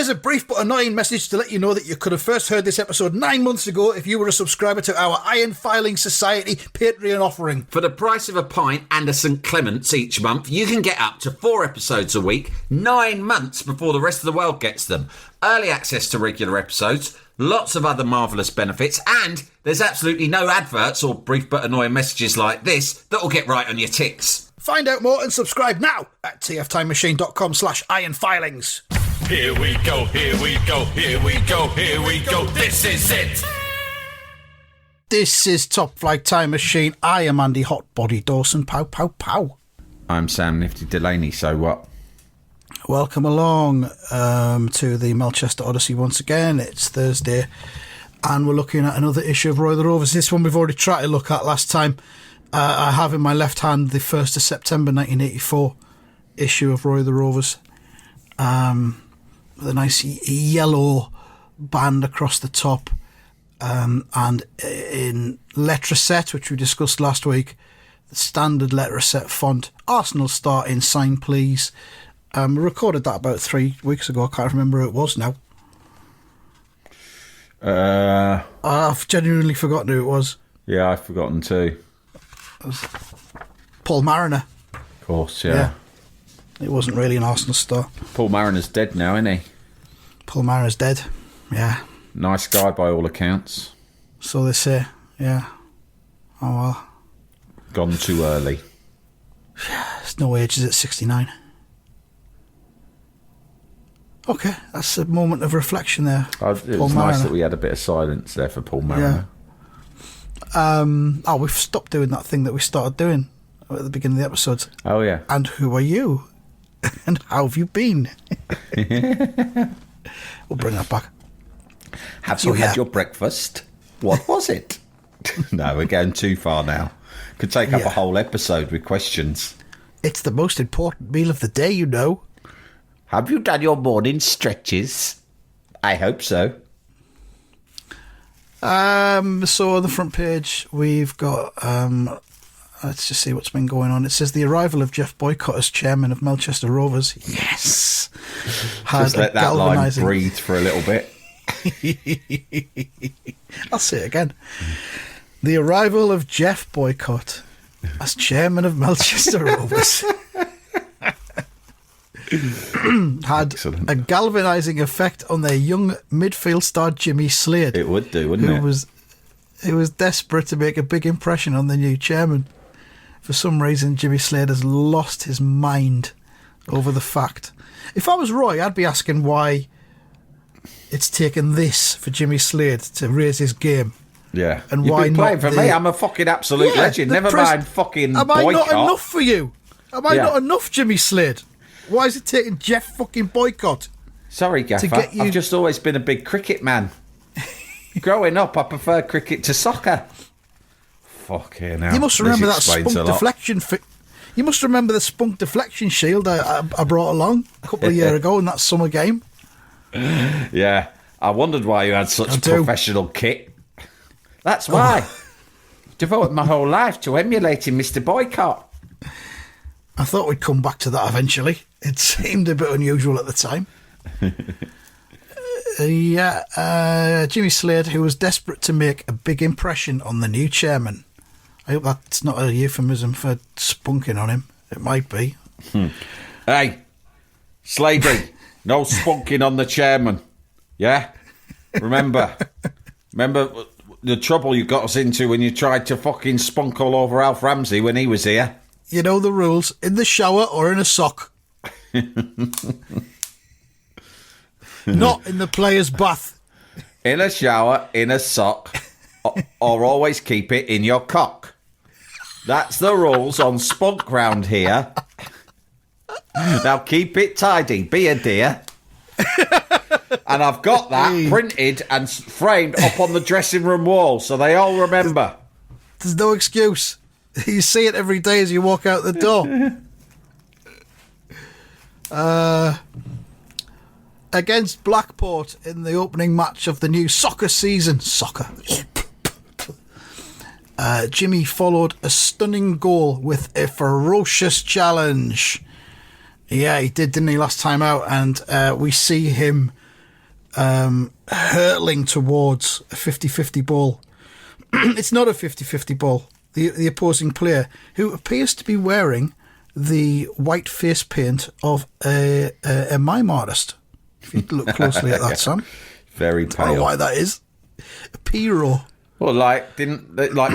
Here's a brief but annoying message to let you know that you could have first heard this episode 9 months ago if you were a subscriber to our Iron Filing Society Patreon offering. For the price of a pint and a St Clement's each month, you can get up to 4 episodes a week, 9 months before the rest of the world gets them. Early access to regular episodes, lots of other marvellous benefits, and there's absolutely no adverts or brief but annoying messages like this that will get right on your ticks. Find out more and subscribe now at tftimemachine.com/ironfilings. Here we go, here we go, here we go, here we go, this is it! This is Top Flight Time Machine. I am Andy Hotbody Dawson. Pow, pow, pow. I'm Sam Nifty Delaney, so what? Welcome along to the Melchester Odyssey once again. It's Thursday and we're looking at another issue of Roy the Rovers. This one we've already tried to look at last time. I have in my left hand the 1st of September 1984 issue of Roy the Rovers. With a nice yellow band across the top, and in letter-set, which we discussed last week, the standard letter-set font, Arsenal start in sign please. We recorded that about 3 weeks ago. I can't remember who it was now. I've genuinely forgotten who it was. Yeah, I've forgotten too. It was Paul Mariner. Of course, yeah. It wasn't really an Arsenal star. Paul Mariner's dead now, isn't he? Paul Mariner's dead, yeah. Nice guy by all accounts. So they say, yeah. Oh well. Gone too early. There's no age, is it? 69. Okay, that's a moment of reflection there. It was nice that we had a bit of silence there for Paul Mariner. Yeah. We've stopped doing that thing that we started doing at the beginning of the episodes. Oh, yeah. And who are you? And how have you been? We'll bring that back. Have you had your breakfast? What was it? No, we're going too far now. Could take up a whole episode with questions. It's the most important meal of the day, you know. Have you done your morning stretches? I hope so. So on the front page, we've got... let's just see what's been going on. It says the arrival of Jeff Boycott as chairman of Melchester Rovers. Yes! Just let that line breathe for a little bit. I'll say it again. The arrival of Jeff Boycott as chairman of Melchester Rovers had a galvanising effect on their young midfield star Jimmy Slade. It would do, wouldn't it? Who was desperate to make a big impression on the new chairman. For some reason, Jimmy Slade has lost his mind over the fact. If I was Roy, I'd be asking why it's taken this for Jimmy Slade to raise his game. Yeah. And You've why been playing not for me. I'm a fucking absolute legend. Never mind fucking Am I Boycott. not enough for you? Am I not enough, Jimmy Slade? Why is it taking Jeff fucking Boycott? Sorry, Gaffer. I've just always been a big cricket man. Growing up, I preferred cricket to soccer. Fucking hell. You must remember that spunk deflection. You must remember the spunk deflection shield I brought along a couple of years ago in that summer game. Yeah, I wondered why you had such professional kit. That's why. Devoted my whole life to emulating Mr. Boycott. I thought we'd come back to that eventually. It seemed a bit unusual at the time. Jimmy Slade, who was desperate to make a big impression on the new chairman. I hope that's not a euphemism for spunking on him. It might be. Hey, Slady, no spunking on the chairman. Yeah? Remember the trouble you got us into when you tried to fucking spunk all over Alf Ramsey when he was here? You know the rules. In the shower or in a sock. Not in the player's bath. In a shower, in a sock, or always keep it in your cock. That's the rules on spunk round here. Now keep it tidy, be a dear. And I've got that printed and framed up on the dressing room wall so they all remember. There's no excuse. You see it every day as you walk out the door. Against Blackport in the opening match of the new soccer season. Jimmy followed a stunning goal with a ferocious challenge. Yeah, he did, didn't he, last time out? And we see him hurtling towards a 50-50 ball. It's not a 50-50 ball. The opposing player, who appears to be wearing the white face paint of a mime artist. If you look closely at that, Sam. Very I don't know pale. why that is. A Pierrot. Well, like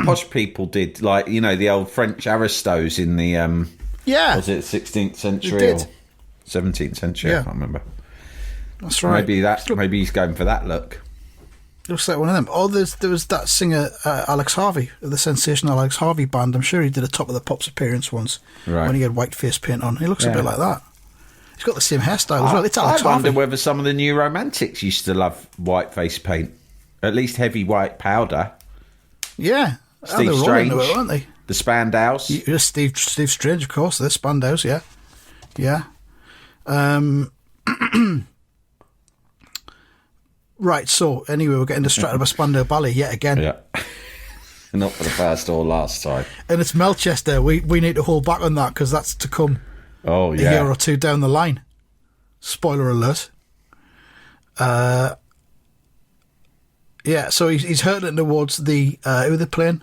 posh people did, like, you know, the old French aristos in the was it 16th century or 17th century? Yeah. I can't remember. That's right. Maybe he's going for that look. Looks like one of them. Oh, there was that singer Alex Harvey, the sensational Alex Harvey band. I'm sure he did a Top of the Pops appearance once when he had white face paint on. He looks a bit like that. He's got the same hairstyle as well. It's Alex I wonder Harvey. whether some of the new romantics used to love white face paint, at least heavy white powder. Yeah, Steve they're all Strange, into it, weren't they? the Spandaus. Yeah, Steve Strange, of course. The Spandaus, yeah. Right, so anyway, we're getting distracted by Spandau Ballet yet again. Yeah. Not for the first or last time. And it's Melchester. We need to hold back on that because that's to come Oh, a yeah. year or two down the line. Spoiler alert. Yeah, so he's hurtling towards the who are they playing?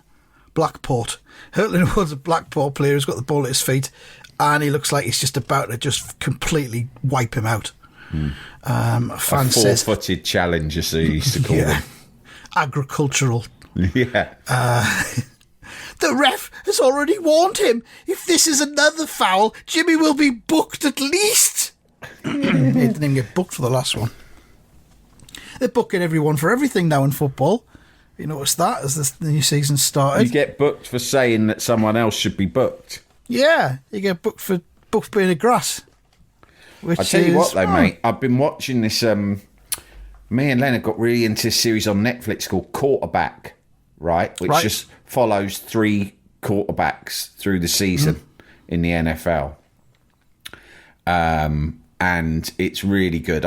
Blackport. Hurtling towards the Blackport player who's got the ball at his feet, and he looks like he's just about to just completely wipe him out. A Fan says four-footed challenge, as they used to call them. agricultural. Yeah. The ref has already warned him. If this is another foul, Jimmy will be booked at least. He didn't even get booked for the last one. They're booking everyone for everything now in football. You notice that as the new season started? You get booked for saying that someone else should be booked. Yeah, you get booked for being a grass. Which I tell you what, though, fine. mate, I've been watching this. Me and Leonard got really into this series on Netflix called Quarterback, right? Which just follows 3 quarterbacks through the season in the NFL. And it's really good.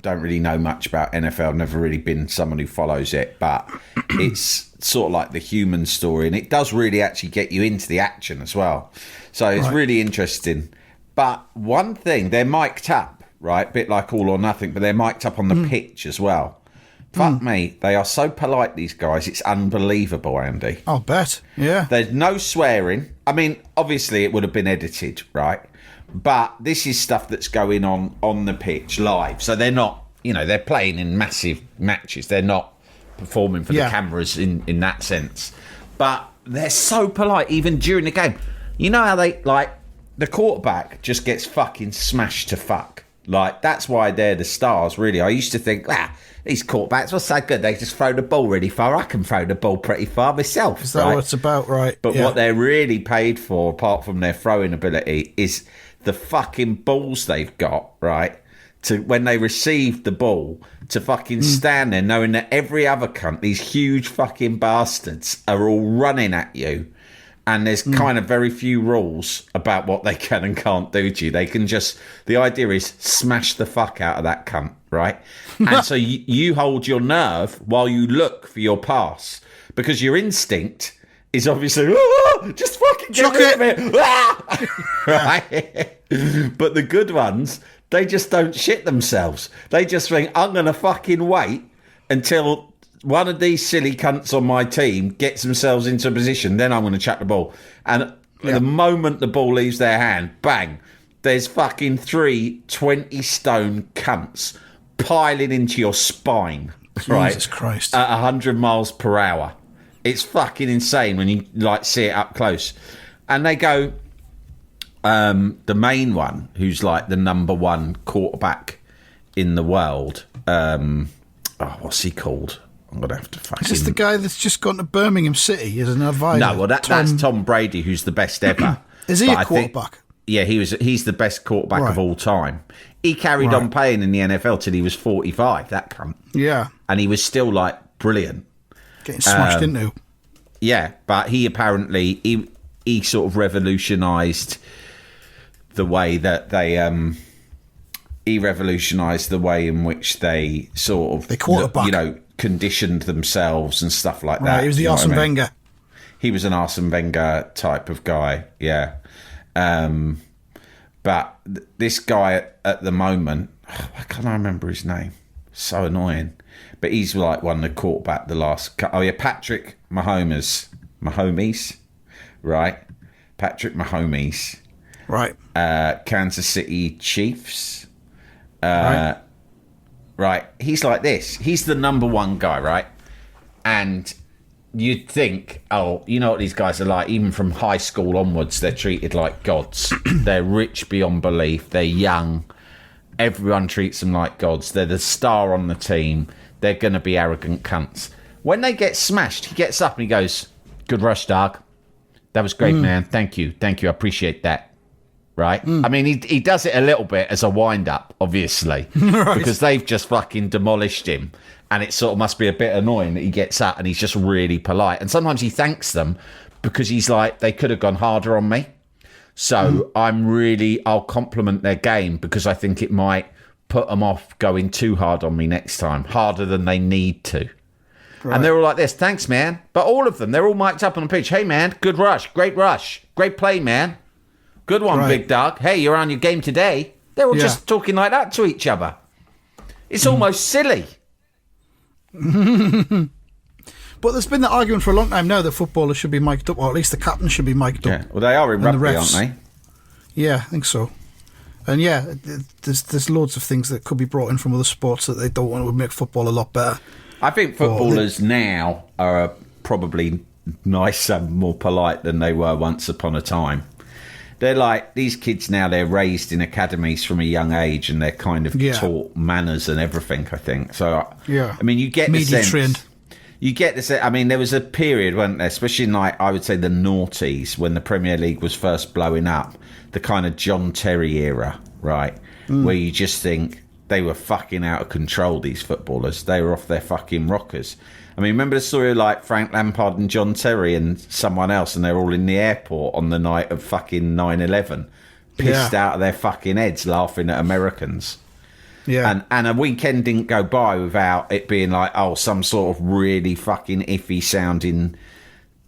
Don't really know much about NFL. Never really been someone who follows it, but it's sort of like the human story, and it does really actually get you into the action as well. So it's really interesting. But one thing, they're mic'd up, right? Bit like All or Nothing, but they're mic'd up on the pitch as well. Fuck me, they are so polite, these guys. It's unbelievable, Andy. I'll bet. Yeah. There's no swearing. I mean, obviously it would have been edited, right? But this is stuff that's going on the pitch live. So they're not, they're playing in massive matches. They're not performing for the cameras in that sense. But they're so polite, even during the game. You know how the quarterback just gets fucking smashed to fuck. Like, that's why they're the stars, really. I used to think, these quarterbacks were so good. They just throw the ball really far. I can throw the ball pretty far myself. Is that what it's about, right? But what they're really paid for, apart from their throwing ability, is the fucking balls they've got, right? To when they receive the ball, to fucking stand there knowing that every other cunt, these huge fucking bastards, are all running at you. And there's kind of very few rules about what they can and can't do to you. They can just, the idea is smash the fuck out of that cunt, right? And so you hold your nerve while you look for your pass, because your instinct is obviously, just fucking get rid of it. Right? But the good ones, they just don't shit themselves. They just think, I'm going to fucking wait until one of these silly cunts on my team gets themselves into a position, then I'm going to chuck the ball. And the moment the ball leaves their hand, bang, there's fucking 3 20-stone cunts piling into your spine. Right? Jesus Christ. At 100 miles per hour. It's fucking insane when you see it up close. And they go, the main one, who's like the number 1 quarterback in the world, what's he called? I'm going to have to fucking... Is this the guy that's just gone to Birmingham City as an advisor? No, well, that's Tom Brady, who's the best ever. Is he a quarterback? He's the best quarterback of all time. He carried on playing in the NFL till he was 45, that cunt. Yeah. And he was still, brilliant. Getting smashed into. Yeah, but he apparently, he sort of revolutionised the way that they... he revolutionised the way in which they sort of... They quarterback. Conditioned themselves and stuff like that. Right, he was the Arsene Wenger. He was an Arsene Wenger type of guy, yeah. But this guy at the moment, why can't I remember his name? So annoying. But he's like one of the quarterback the last... Oh, yeah, Patrick Mahomes. Right? Patrick Mahomes. Right. Kansas City Chiefs. Right. Right. He's like this. He's the number one guy, right? And you'd think, oh, you know what these guys are like. Even from high school onwards, they're treated like gods. They're rich beyond belief. They're young. Everyone treats them like gods. They're the star on the team. They're going to be arrogant cunts. When they get smashed, he gets up and he goes, "Good rush, dog. That was great, man. Thank you. I appreciate that." Right? I mean, he does it a little bit as a wind-up, obviously, Right. because they've just fucking demolished him. And it sort of must be a bit annoying that he gets up and he's just really polite. And sometimes he thanks them because he's like, they could have gone harder on me. So I'll compliment their game because I think it might put them off going too hard on me next time, harder than they need to. Right. And they're all like this, "Thanks, man." But all of them, they're all mic'd up on the pitch. "Hey, man, good rush. Great play, man. Good one, big dog. Hey, you're on your game today." They're all just talking like that to each other. It's almost silly. But there's been that argument for a long time now that footballers should be mic'd up, or at least the captain should be mic'd up. Yeah, well, they are in rugby, aren't they? Yeah, I think so. And yeah, there's loads of things that could be brought in from other sports that they don't want to make football a lot better. I think footballers now are probably nicer, more polite than they were once upon a time. They're like, these kids now, they're raised in academies from a young age and they're kind of taught manners and everything, I think. So, I mean, you get the sense... trained. You get this. I mean, there was a period, wasn't there, especially in, like, I would say the noughties, when the Premier League was first blowing up, the kind of John Terry era, right, where you just think they were fucking out of control, these footballers. They were off their fucking rockers. I mean, remember the story of, like, Frank Lampard and John Terry and someone else, and they're all in the airport on the night of fucking 9/11, pissed out of their fucking heads laughing at Americans. Yeah. And a weekend didn't go by without it being like, oh, some sort of really fucking iffy sounding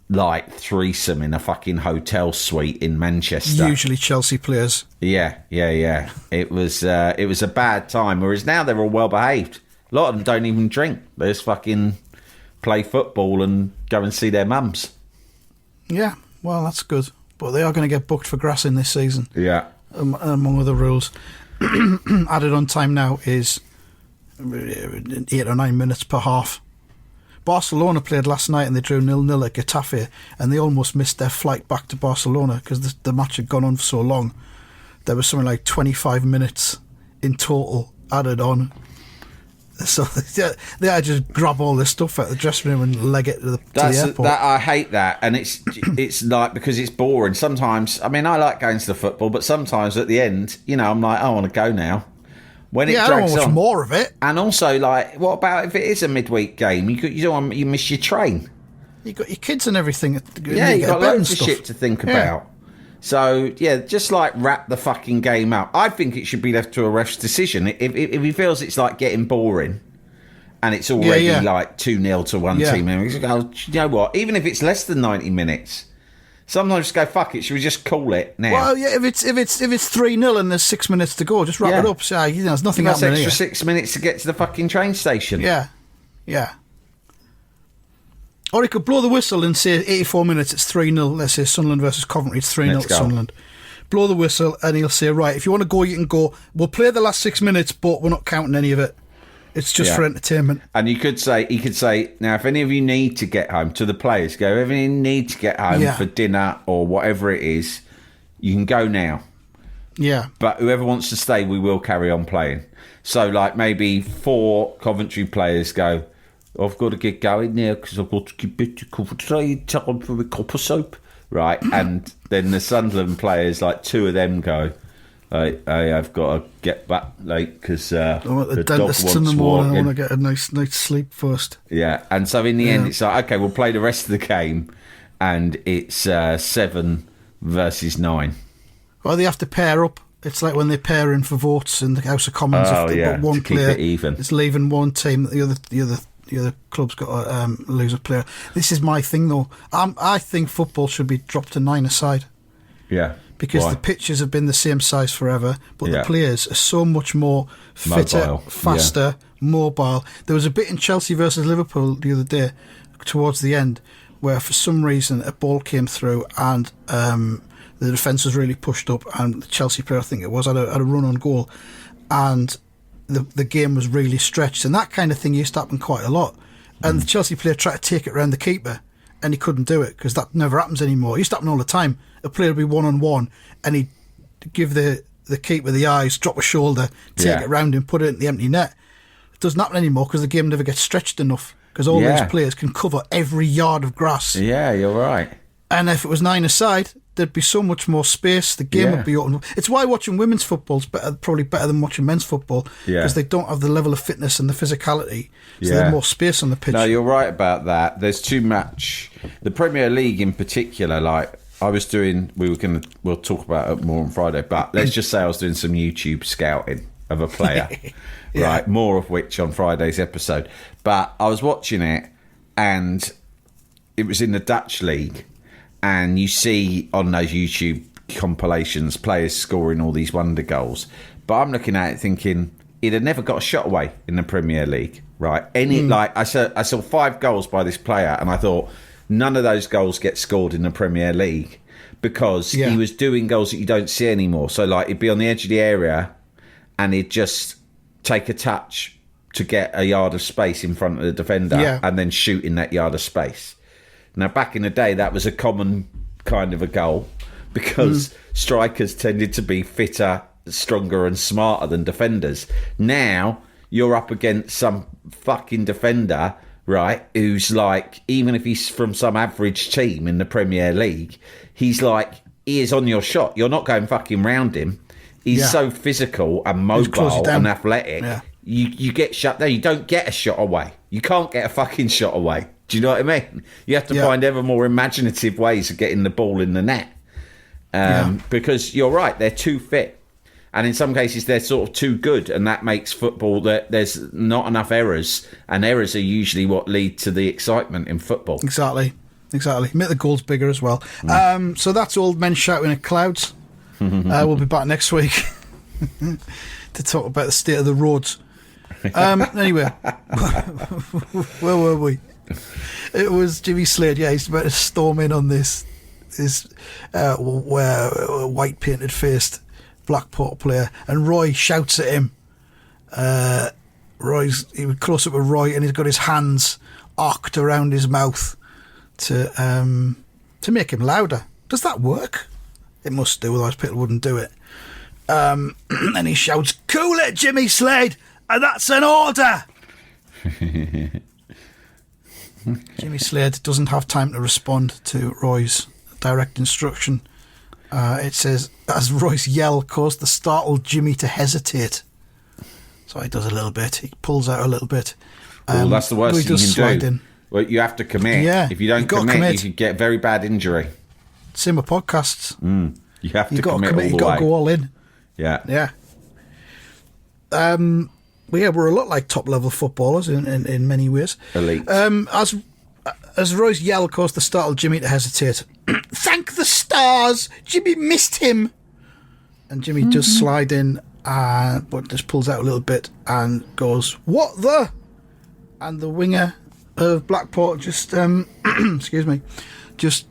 like threesome in a fucking hotel suite in Manchester. Usually Chelsea players. Yeah. It was a bad time. Whereas now they're all well behaved. A lot of them don't even drink. They just fucking play football and go and see their mums. Yeah, well, that's good. But they are going to get booked for grassing this season. Yeah. Among other rules. Added on time now is 8 or 9 minutes per half. Barcelona played last night and they drew 0-0 at Getafe, and they almost missed their flight back to Barcelona because the match had gone on for so long. There was something like 25 minutes in total added on. So they just grab all this stuff out of the dressing room and leg it to the airport. I hate that, and it's like, because it's boring. Sometimes, I mean, I like going to the football, but sometimes at the end, you know, I'm like, I want to go now. When it drags I don't want on, more of it. And also, like, what about if it is a midweek game? You miss your train. You got your kids and everything. Yeah, you got loads of shit to think about. So, yeah, just, like, wrap the fucking game up. I think it should be left to a ref's decision. If he feels it's, like, getting boring and it's already, like, 2-0 to one team, and he's go, you know what, even if it's less than 90 minutes, sometimes just go, fuck it, should we just call it now? Well, yeah, if it's 3-0 and there's 6 minutes to go, just wrap it up. So, you know, there's nothing happening extra here. 6 minutes to get to the fucking train station. Yeah. Or he could blow the whistle and say 84 minutes, it's 3-0. Let's say Sunderland versus Coventry, it's 3-0 to Sunderland. Blow the whistle and he'll say, right, if you want to go, you can go. We'll play the last 6 minutes, but we're not counting any of it. It's just for entertainment. And he could say, now, if any of you need to get home, to the players, go, if any of you need to get home for dinner or whatever it is, you can go now. Yeah. But whoever wants to stay, we will carry on playing. So, like, maybe 4 Coventry players go, I've got to get going now because I've got to keep it to Coventry, time for a cup of soap. Right, and then the Sunderland players, like 2 of them go, I've got to get back late because I want the dentist in the morning. I want to get a nice night's sleep first. Yeah, and so in the end, it's like, okay, we'll play the rest of the game, and it's 7 versus 9. Well, they have to pair up. It's like when they pair in for votes in the House of Commons. If one to player keep it even. It's leaving one team, the other club's got to lose a player. This is my thing, though. I think football should be dropped to 9 aside. Yeah. because Why? the pitches have been the same size forever, but Yeah. the players are so much more fitter, Mobile, faster, mobile. There was a bit in Chelsea versus Liverpool the other day, towards the end, where for some reason a ball came through and the defence was really pushed up, and the Chelsea player, I think it was, had a run on goal, and the game was really stretched, and that kind of thing used to happen quite a lot. And the Chelsea player tried to take it around the keeper, and he couldn't do it because that never happens anymore. It used to happen all the time. A player would be one-on-one, and he'd give the keeper the eyes, drop a shoulder, take it round him, put it in the empty net. It doesn't happen anymore because the game never gets stretched enough, because all these players can cover every yard of grass. Yeah, you're right. And if it was 9-a-side, there'd be so much more space. The game would be open. It's why watching women's football's probably better than watching men's football, because they don't have the level of fitness and the physicality. So there's more space on the pitch. No, you're right about that. There's too much. The Premier League in particular, like I was doing, we'll talk about it more on Friday, but let's just say I was doing some YouTube scouting of a player, right? More of which on Friday's episode. But I was watching it, and it was in the Dutch league. And you see on those YouTube compilations players scoring all these wonder goals. But I'm looking at it thinking, he'd have never got a shot away in the Premier League, right? Like I saw 5 goals by this player, and I thought none of those goals get scored in the Premier League because he was doing goals that you don't see anymore. So like he'd be on the edge of the area and he'd just take a touch to get a yard of space in front of the defender and then shoot in that yard of space. Now, back in the day, that was a common kind of a goal because strikers tended to be fitter, stronger and smarter than defenders. Now, you're up against some fucking defender, right, who's like, even if he's from some average team in the Premier League, he's like, he is on your shot. You're not going fucking round him. He's so physical and mobile and athletic. Yeah. You get shut down. You don't get a shot away. You can't get a fucking shot away. Do you know what I mean? You have to find ever more imaginative ways of getting the ball in the net. Because you're right, they're too fit. And in some cases, they're sort of too good. And that makes football that there's not enough errors. And errors are usually what lead to the excitement in football. Exactly. Make the goals bigger as well. So that's old men shouting at clouds. We'll be back next week to talk about the state of the roads. Anyway, where were we? It was Jimmy Slade. Yeah, he's about to storm in on this white painted faced Blackpool player, and Roy shouts at him. He was close up with Roy, and he's got his hands arced around his mouth to make him louder. Does that work? It must do, otherwise people wouldn't do it. And he shouts, "Cool it, Jimmy Slade, and that's an order." Jimmy Slade doesn't have time to respond to Roy's direct instruction. It says, as Roy's yell caused the startled Jimmy to hesitate. So he does a little bit. He pulls out a little bit. Well, that's the worst thing you can do. In. Well, you have to commit. Yeah, if you don't commit, you could get very bad injury. Same with podcasts. You have to commit all the way. You've got to go all in. Yeah. We're a lot like top-level footballers in many ways. Elite. As Roy's yell caused the startled Jimmy to hesitate. Thank the stars! Jimmy missed him! And Jimmy does slide in, but just pulls out a little bit and goes, "What the?" And the winger of Blackport just, excuse me, just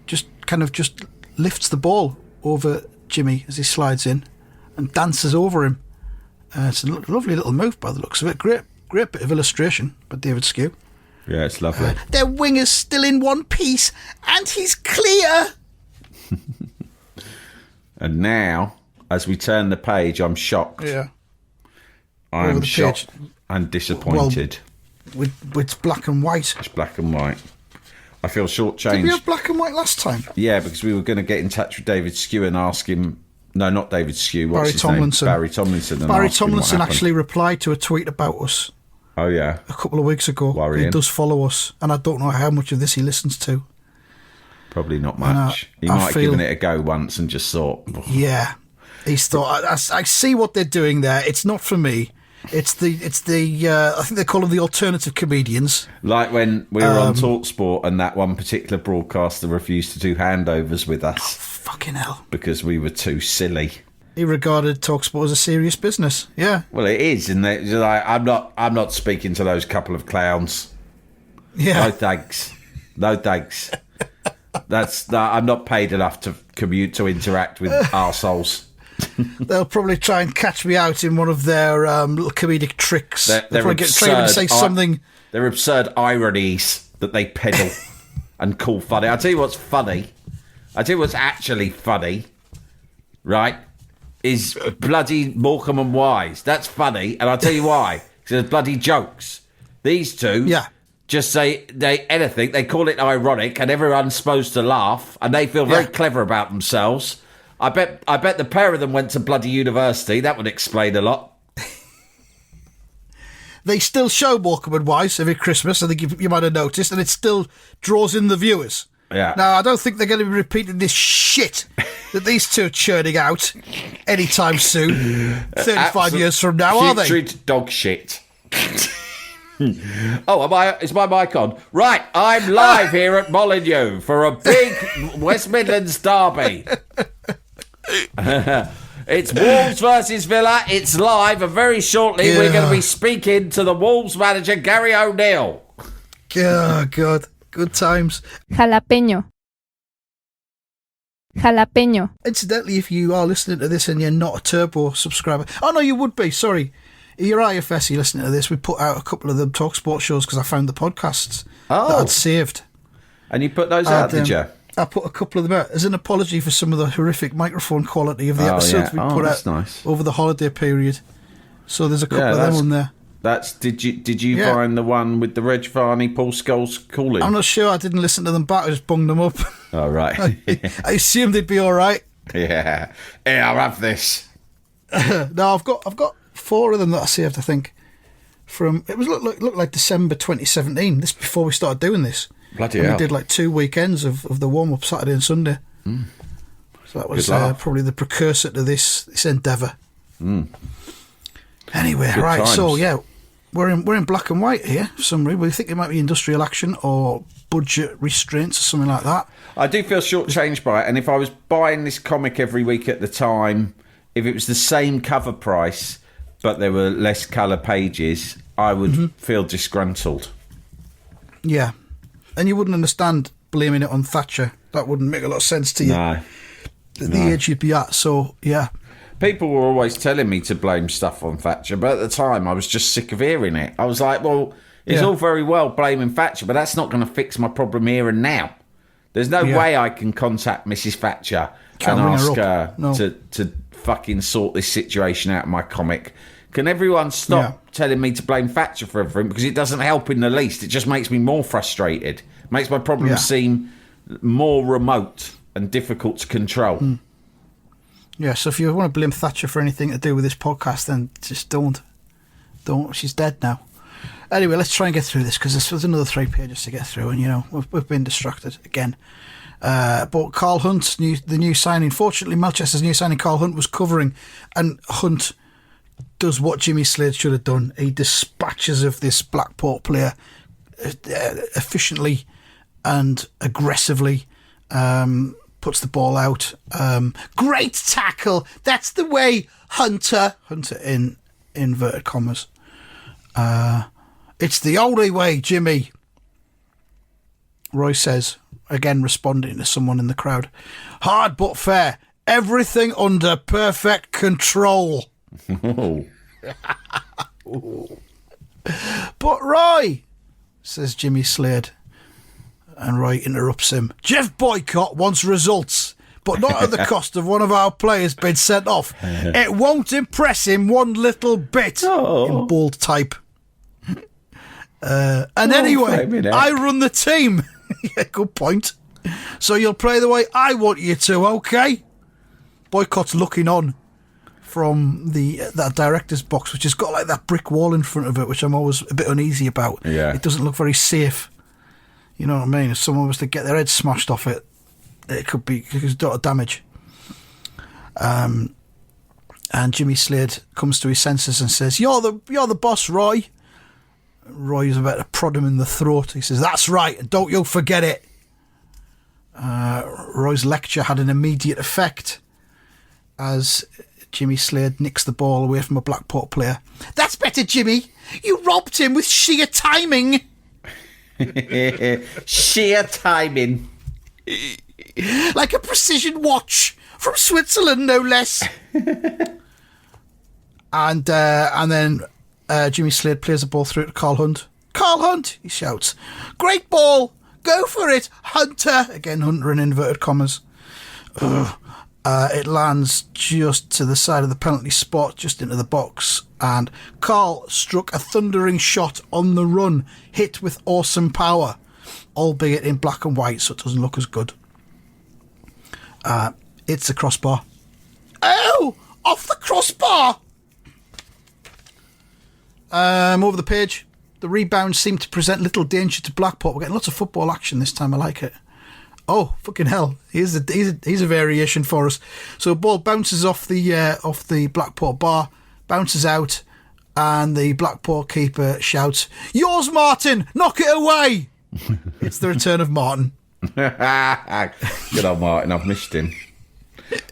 lifts the ball over Jimmy as he slides in and dances over him. It's a lovely little move by the looks of it. Great bit of illustration by David Skew. Yeah, it's lovely. Their winger's still in one piece, and he's clear. And now, as we turn the page, I'm shocked. Yeah. I'm shocked and disappointed. Well, it's black and white. It's black and white. I feel shortchanged. Did we have black and white last time? Yeah, because we were going to get in touch with David Skew and ask him. No, not David Skew. What's Barry his Tomlinson. name? Barry Tomlinson. Barry Tomlinson actually replied to a tweet about us. Oh, yeah. A couple of weeks ago. Worrying. He does follow us, and I don't know how much of this he listens to. Probably not much. He might have given it a go once and just thought... Oh. Yeah. He's thought, I see what they're doing there. It's not for me. It's the I think they call them the alternative comedians. Like when we were on TalkSport and that one particular broadcaster refused to do handovers with us. Fucking hell. Because we were too silly. He regarded TalkSport as a serious business. Yeah. Well, it is, and I'm not speaking to those couple of clowns. Yeah. No thanks. No thanks. I'm not paid enough to commute to interact with arseholes. They'll probably try and catch me out in one of their little comedic tricks. They're probably try to say something. They're absurd ironies that they peddle and call funny. I'll tell you what's funny. I'll tell you what's actually funny, right, is bloody Morecambe and Wise. That's funny, and I'll tell you why. Because there's bloody jokes. These two just say anything. They call it ironic, and everyone's supposed to laugh, and they feel very clever about themselves. I bet the pair of them went to bloody university. That would explain a lot. They still show Morecambe and Wise every Christmas, I think you might have noticed, and it still draws in the viewers. Yeah. Now, I don't think they're going to be repeating this shit that these two are churning out anytime soon, 35 years from now, are they? Putrid dog shit. Oh, is my mic on? Right, I'm live here at Molineux for a big West Midlands derby. It's Wolves versus Villa. It's live, and very shortly we're going to be speaking to the Wolves manager, Gary O'Neill. Oh, God. Good times. Jalapeño. Jalapeño. Incidentally, if you are listening to this and you're not a Turbo subscriber... Oh, no, you would be. Sorry. You're IFS, you're listening to this. We put out a couple of the TalkSport shows because I found the podcasts that I'd saved. And you put those out, did you? I put a couple of them out as an apology for some of the horrific microphone quality of the episodes we put out over the holiday period. So there's a couple of them on there. Did you find the one with the Reg Varney, Paul Scholes calling? I'm not sure. I didn't listen to them back. I just bunged them up. Oh, right. I assumed they'd be all right. Yeah. Hey, I'll have this. No, I've got 4 of them that I saved, I think. It looked like December 2017. This before we started doing this. Bloody hell. We did like 2 weekends of the warm-up, Saturday and Sunday. Mm. So that was probably the precursor to this endeavour. Mm. Anyway, good right, times. So yeah, we're in black and white here for some reason. We think it might be industrial action or budget restraints or something like that. I do feel shortchanged by it, and if I was buying this comic every week at the time, if it was the same cover price but there were less colour pages, I would feel disgruntled. Yeah. And you wouldn't understand blaming it on Thatcher. That wouldn't make a lot of sense to you. No. At the age you'd be at, so, yeah. People were always telling me to blame stuff on Thatcher, but at the time I was just sick of hearing it. I was like, well, it's all very well blaming Thatcher, but that's not going to fix my problem here and now. There's no way I can contact Mrs. Thatcher and ask her to fucking sort this situation out in my comic. Can everyone stop telling me to blame Thatcher for everything? Because it doesn't help in the least. It just makes me more frustrated. Makes my problem seem more remote and difficult to control. Mm. Yeah, so if you want to blame Thatcher for anything to do with this podcast, then just don't. Don't. She's dead now. Anyway, let's try and get through this, because there's another 3 pages to get through, and, we've been distracted again. But Carl Hunt, the new signing, fortunately, Melchester's new signing, Carl Hunt was covering, and Hunt does what Jimmy Slade should have done. He dispatches of this Blackport player efficiently and aggressively, puts the ball out. Great tackle. That's the way, Hunter in inverted commas. It's the only way, Jimmy, Roy says, again responding to someone in the crowd. Hard but fair. Everything under perfect control. But Roy, says Jimmy Slade. And Roy interrupts him. Jeff Boycott wants results, but not at the cost of one of our players being sent off. It won't impress him one little bit. In bold type. Anyway, I run the team. Yeah, good point. So you'll play the way I want you to, okay? Boycott's looking on from that director's box, which has got like that brick wall in front of it, which I'm always a bit uneasy about. Yeah. It doesn't look very safe. You know what I mean? If someone was to get their head smashed off it, it could do a lot of damage. And Jimmy Slade comes to his senses and says, You're the boss, Roy. Roy is about to prod him in the throat. He says, That's right, and don't you forget it. Roy's lecture had an immediate effect as Jimmy Slade nicks the ball away from a Blackport player. That's better, Jimmy. You robbed him with sheer timing. Sheer timing. Like a precision watch from Switzerland, no less. and then Jimmy Slade plays the ball through to Carl Hunt. Carl Hunt, he shouts. Great ball. Go for it, Hunter. Again, Hunter in inverted commas. It lands just to the side of the penalty spot, just into the box. And Carl struck a thundering shot on the run, hit with awesome power, albeit in black and white, so it doesn't look as good. It's a crossbar. Oh! Off the crossbar! Over the page. The rebounds seem to present little danger to Blackport. We're getting lots of football action this time. I like it. Oh, fucking hell. Here's a variation for us. So a ball bounces off the Blackport bar, bounces out, and the Blackport keeper shouts, "Yours, Martin! Knock it away!" It's the return of Martin. Good old Martin, I've missed him.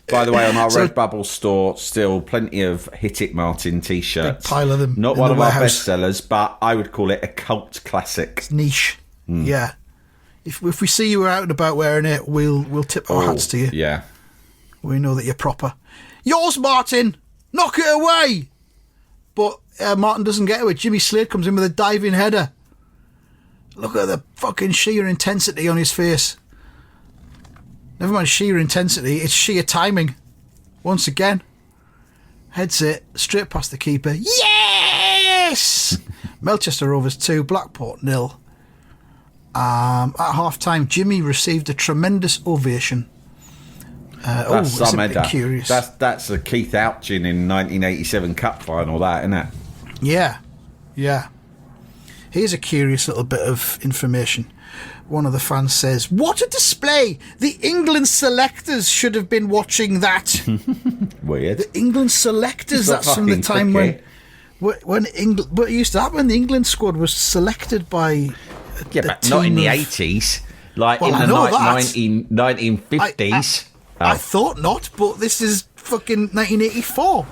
By the way, on our Redbubble store, still plenty of Hit It Martin t-shirts. Big pile of them. Not one of our best sellers, but I would call it a cult classic. It's niche. Yeah. If we see you out and about wearing it, we'll tip our hats to you. Yeah. We know that you're proper. Yours, Martin! Knock it away! But Martin doesn't get to it. Jimmy Slade comes in with a diving header. Look at the fucking sheer intensity on his face. Never mind sheer intensity, it's sheer timing. Once again. Heads it straight past the keeper. Yes! Melchester Rovers 2, Blackport 0. At half-time, Jimmy received a tremendous ovation. That's some header. Curious. That's a Keith Outchin in 1987 Cup final, that, isn't it? Yeah. Here's a curious little bit of information. One of the fans says, "What a display! The England selectors should have been watching that." Weird. The England selectors, that's from the time when England... But it used to happen, the England squad was selected by... Yeah, but not in the 80s. Like in the 1950s. I thought not, but this is fucking 1984.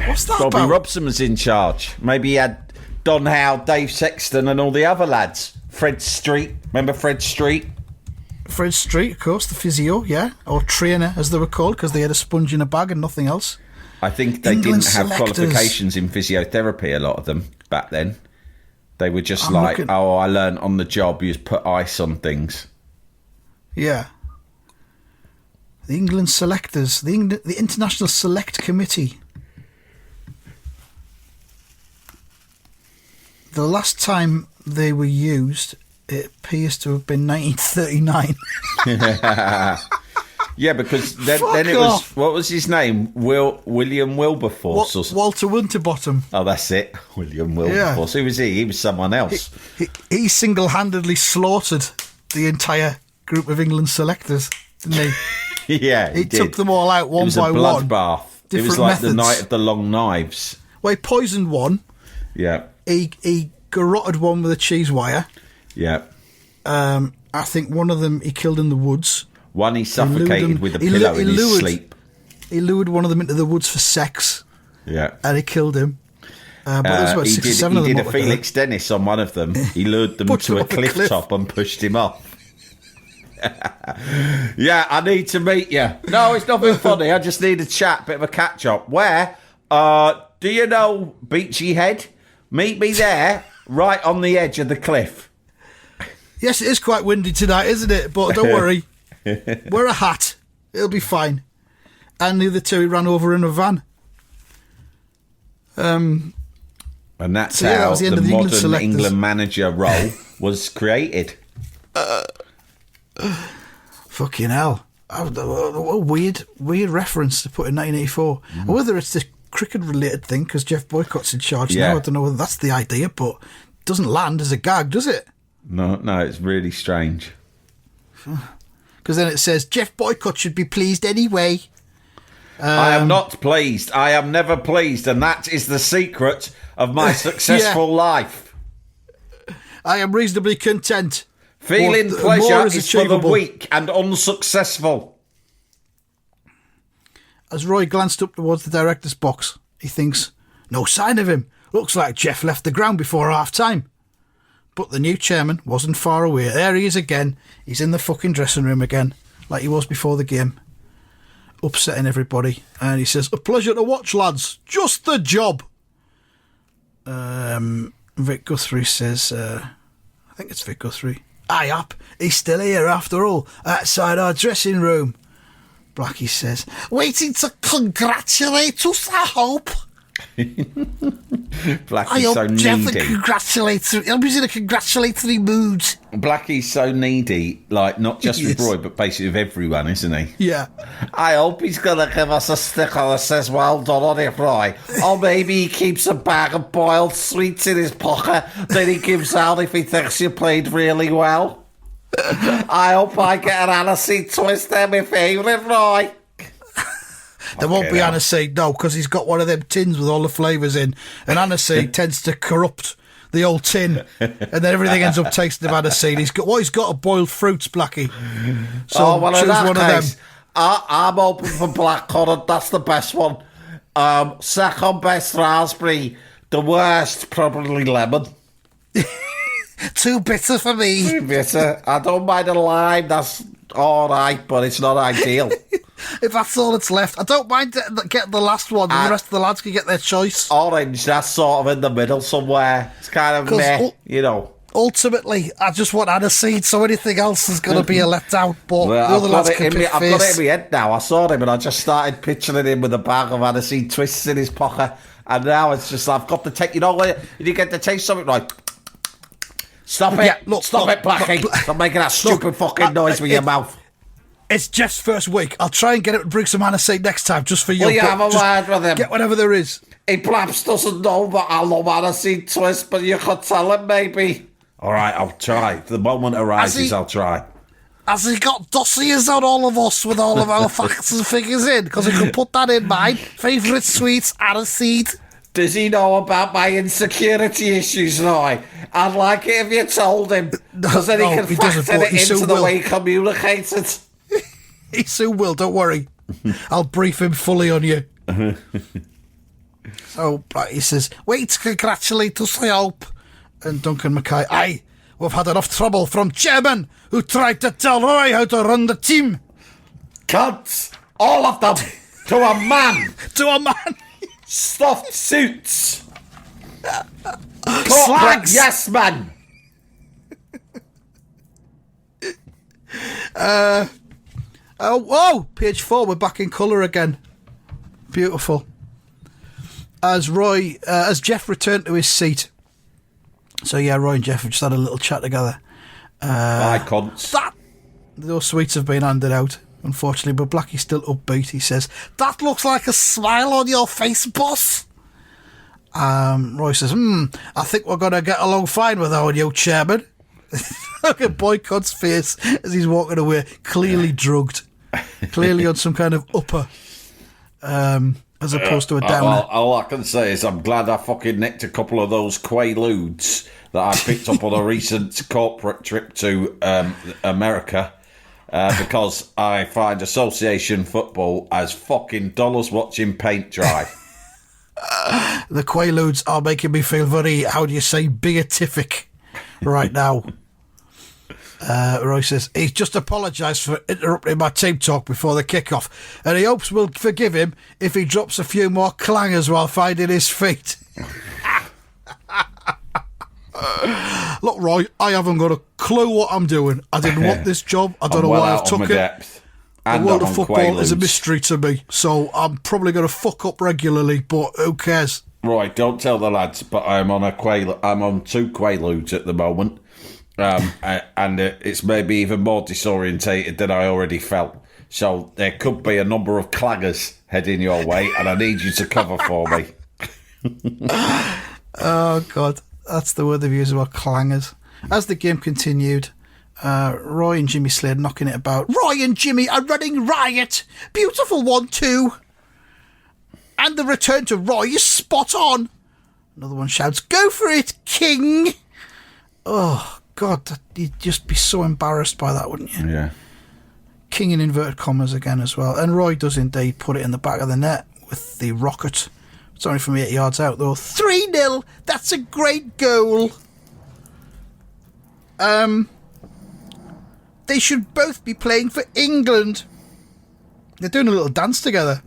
What's that Bobby about? Robson was in charge. Maybe he had Don Howe, Dave Sexton and all the other lads. Fred Street. Remember Fred Street? Fred Street, of course, the physio, yeah. Or trainer, as they were called, because they had a sponge in a bag and nothing else. I think they England didn't have selectors. qualifications in physiotherapy, a lot of them, back then. They were just I learned on the job, you just put ice on things. Yeah. The England selectors, the International Select Committee. The last time they were used, it appears to have been 1939. Yeah, because then it was, what was his name? William Wilberforce? Walter Winterbottom. Oh, that's it. William Wilberforce. Yeah. Who was he? He was someone else. He single-handedly slaughtered the entire group of England selectors, didn't he? Yeah, he took them all out one by one. It was a bloodbath. It was like methods. The Night of the Long Knives. Well, he poisoned one. Yeah. He garroted one with a cheese wire. Yeah. I think one of them he killed in the woods. One he suffocated with a pillow in his sleep. He lured one of them into the woods for sex. Yeah. And he killed him. But there was about 6 or 7 of them. He did a Felix Dennis on one of them. He lured them to a cliff top and pushed him off. Yeah, I need to meet you. No, it's nothing funny. I just need a chat, bit of a catch-up. Where? Do you know Beachy Head? Meet me there, right on the edge of the cliff. Yes, it is quite windy tonight, isn't it? But don't worry. Wear a hat. It'll be fine. And the other two he ran over in a van. And that's that how was the end the of the modern England manager role was created. Fucking hell. A weird reference to put in 1984. Whether it's the cricket-related thing, because Jeff Boycott's in charge now, I don't know whether that's the idea, but it doesn't land as a gag, does it? No, it's really strange. Because then it says, Jeff Boycott should be pleased anyway. I am not pleased. I am never pleased, and that is the secret of my successful life. I am reasonably content. Feeling More pleasure is is for the achievable. weak and unsuccessful. As Roy glanced up towards the director's box, he thinks, no sign of him. Looks like Jeff left the ground before half-time. But the new chairman wasn't far away. There he is again. He's in the fucking dressing room again, like he was before the game, upsetting everybody. And he says, a pleasure to watch, lads. Just the job. Vic Guthrie says, I think it's Vic Guthrie. Aye up, he's still here after all, outside our dressing room. Blackie says, waiting to congratulate us, I hope. Blackie's so Jeff needy. He'll be in a congratulatory mood. Blackie's so needy, like, not just with Roy, but basically with everyone, isn't he? Yeah. I hope he's going to give us a sticker that says, well done on it, Roy. Or maybe he keeps a bag of boiled sweets in his pocket that he gives out if he thinks you played really well. I hope I get an aniseed twist, they're my favourite, Roy. There won't be aniseed, no, because he's got one of them tins with all the flavours in, and aniseed tends to corrupt the old tin, and then everything ends up tasting of aniseed. He's got a boiled fruits, Blackie. So well, choose in that one case, of them. I'm hoping for blackcurrant. That's the best one. Second best raspberry. The worst, probably lemon. Too bitter for me. Too bitter. I don't mind a lime. That's all right, but it's not ideal. If that's all that's left, I don't mind getting the last one. The rest of the lads can get their choice. Orange, that's sort of in the middle somewhere. It's kind of meh, you know. Ultimately, I just want aniseed, so anything else is going to be a letdown. But the other lads can pick I've got it face. in my head now. I saw him and I just started picturing him with a bag of aniseed twists in his pocket. And now it's just, I've got to take, you know, when you get to taste something like, stop it, Yeah, look, stop it, Blackie. Stop making that stupid fucking noise with your mouth. It's Jeff's first week. I'll try and get him to bring some aniseed next time, just for you. Will you have a word with him? Get whatever there is. He perhaps doesn't know that I love aniseed twist, but you could tell him maybe. All right, I'll try. If the moment arises, I'll try. Has he got dossiers on all of us with all of our facts and figures in? Because he can put that in mine. Favourite sweets, aniseed. Does he know about my insecurity issues, Roy? I'd like it if you told him, because then he can factor it into the way he communicated. He soon will, don't worry. I'll brief him fully on you. So he says, wait to congratulate us, I hope. And Duncan Mackay, aye, we've had enough trouble from chairman who tried to tell Roy how to run the team. Cunts, all of them, to a man. To a man. Stuffed suits. Slags. Yes, man. Page 4, we're back in colour again. Beautiful. As Jeff returned to his seat. So yeah, Roy and Jeff have just had a little chat together. Bye, cunts. Those sweets have been handed out, unfortunately, but Blackie's still upbeat. He says, that looks like a smile on your face, boss. Roy says, I think we're going to get along fine with our new chairman. Look at Boycott's face as he's walking away, clearly drugged. Clearly on some kind of upper, as opposed to a downer. All I can say is I'm glad I fucking nicked a couple of those Quaaludes that I picked up on a recent corporate trip to America, because I find association football as fucking dull as watching paint dry. The Quaaludes are making me feel very, how do you say, beatific right now. Roy says he's just apologised for interrupting my team talk before the kick-off, and he hopes we'll forgive him if he drops a few more clangers while finding his feet. Look, Roy, I haven't got a clue what I'm doing. I didn't want this job. I don't know why I've took it. The world of football is a mystery to me, so I'm probably going to fuck up regularly, but who cares? Roy, don't tell the lads, but I'm on two Quaaludes at the moment. And it's maybe even more disorientated than I already felt. So there could be a number of clangers heading your way, and I need you to cover for me. Oh, God. That's the word they've used about clangers. As the game continued, Roy and Jimmy Slade knocking it about. Roy and Jimmy are running riot. Beautiful one, too. And the return to Roy is spot on. Another one shouts, go for it, King. Oh, God, you'd just be so embarrassed by that, wouldn't you? Yeah. King in inverted commas again as well. And Roy does indeed put it in the back of the net with the rocket. It's only from 8 yards out, though. 3-0. That's a great goal. They should both be playing for England. They're doing a little dance together.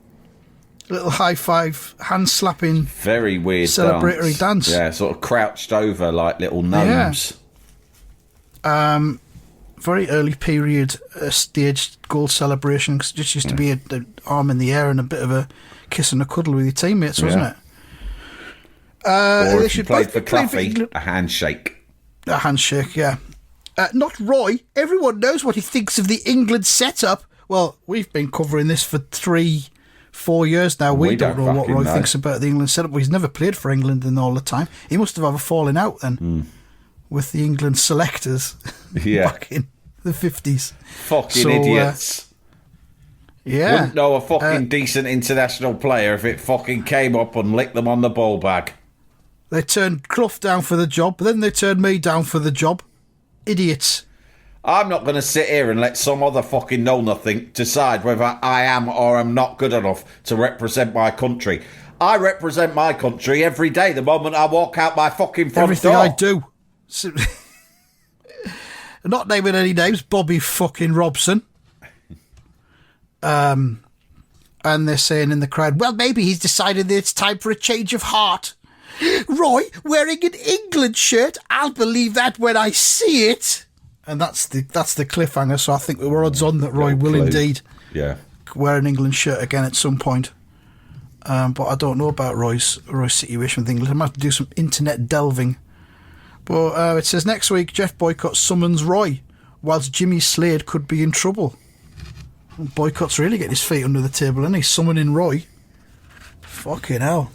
A little high five, hand slapping. Very weird celebratory dance. Yeah, sort of crouched over like little gnomes. Yeah. Very early period staged goal celebration, because it just used to be an arm in the air and a bit of a kiss and a cuddle with your teammates, wasn't it? Or they if you should played both for be playing Cluffy, a handshake. A handshake, yeah. Not Roy. Everyone knows what he thinks of the England setup. Well, we've been covering this for 3-4 years now. We don't know what Roy thinks about the England setup. Well, he's never played for England in all the time. He must have had a falling out then with the England selectors back in the 50s. Fucking idiots. Yeah. Wouldn't know a fucking decent international player if it fucking came up and licked them on the ball bag. They turned Clough down for the job, but then they turned me down for the job. Idiots. I'm not going to sit here and let some other fucking know-nothing decide whether I am or am not good enough to represent my country. I represent my country every day the moment I walk out my fucking front Everything door. I do. Not naming any names, Bobby fucking Robson. And they're saying in the crowd, well, maybe he's decided that it's time for a change of heart. Roy wearing an England shirt, I'll believe that when I see it. And that's the cliffhanger, so I think we were odds on that Roy will indeed wear an England shirt again at some point. But I don't know about Roy's situation with England. I might have to do some internet delving. But it says next week, Jeff Boycott summons Roy, whilst Jimmy Slade could be in trouble. Boycott's really getting his feet under the table, and he's summoning Roy. Fucking hell.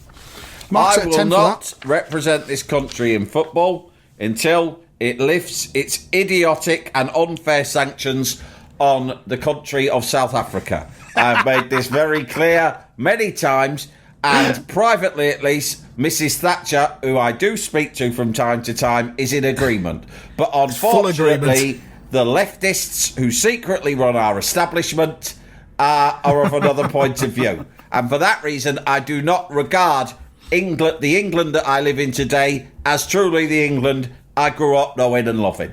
Mark's I will not represent this country in football until it lifts its idiotic and unfair sanctions on the country of South Africa. I've made this very clear many times, and privately at least, Mrs. Thatcher, who I do speak to from time to time, is in agreement. But unfortunately, the leftists who secretly run our establishment are of another point of view. And for that reason, I do not regard the England that I live in today as truly the England I grew up knowing and loving.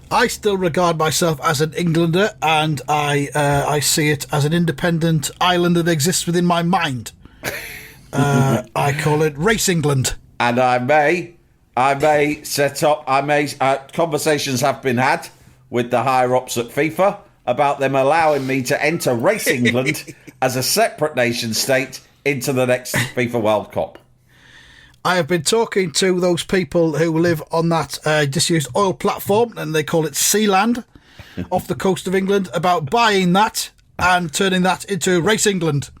I still regard myself as an Englander, and I see it as an independent island that exists within my mind. I call it Race England. And I may set up, conversations have been had with the higher-ups at FIFA about them allowing me to enter Race England as a separate nation state into the next FIFA World Cup. I have been talking to those people who live on that disused oil platform, and they call it Sealand, off the coast of England, about buying that and turning that into Race England.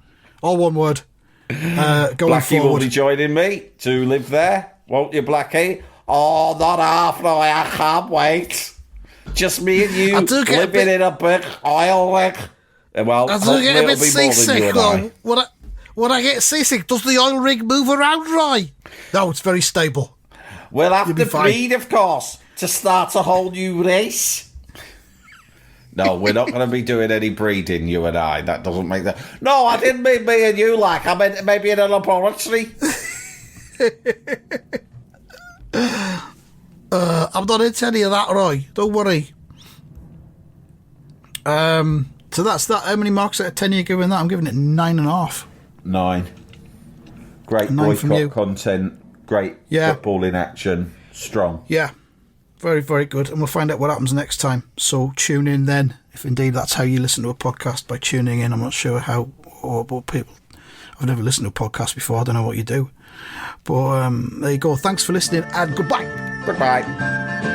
All one word. Going Blackie forward. will be joining me to live there, won't you, Blackie? Oh, not half, no, I can't wait. Just me and you living in a big oil rig. Well, I do get a bit it'll be more than you seasick, and though. I. When I get seasick, does the oil rig move around, Roy? No, it's very stable. We'll have to breed, of course, to start a whole new race. No, we're not going to be doing any breeding, you and I. That doesn't make that... No, I didn't mean me and you, I meant maybe in a laboratory. I'm not into any of that, Roy. Don't worry. So that's that. How many marks out of 10 are you giving that? I'm giving it 9.5. 9. Great 9 from you. boycott content. Great football in action. Strong. Yeah. Very, very good. And we'll find out what happens next time. So tune in then, if indeed that's how you listen to a podcast, by tuning in. I'm not sure how or what people... I've never listened to a podcast before. I don't know what you do. But there you go. Thanks for listening, and goodbye. Goodbye.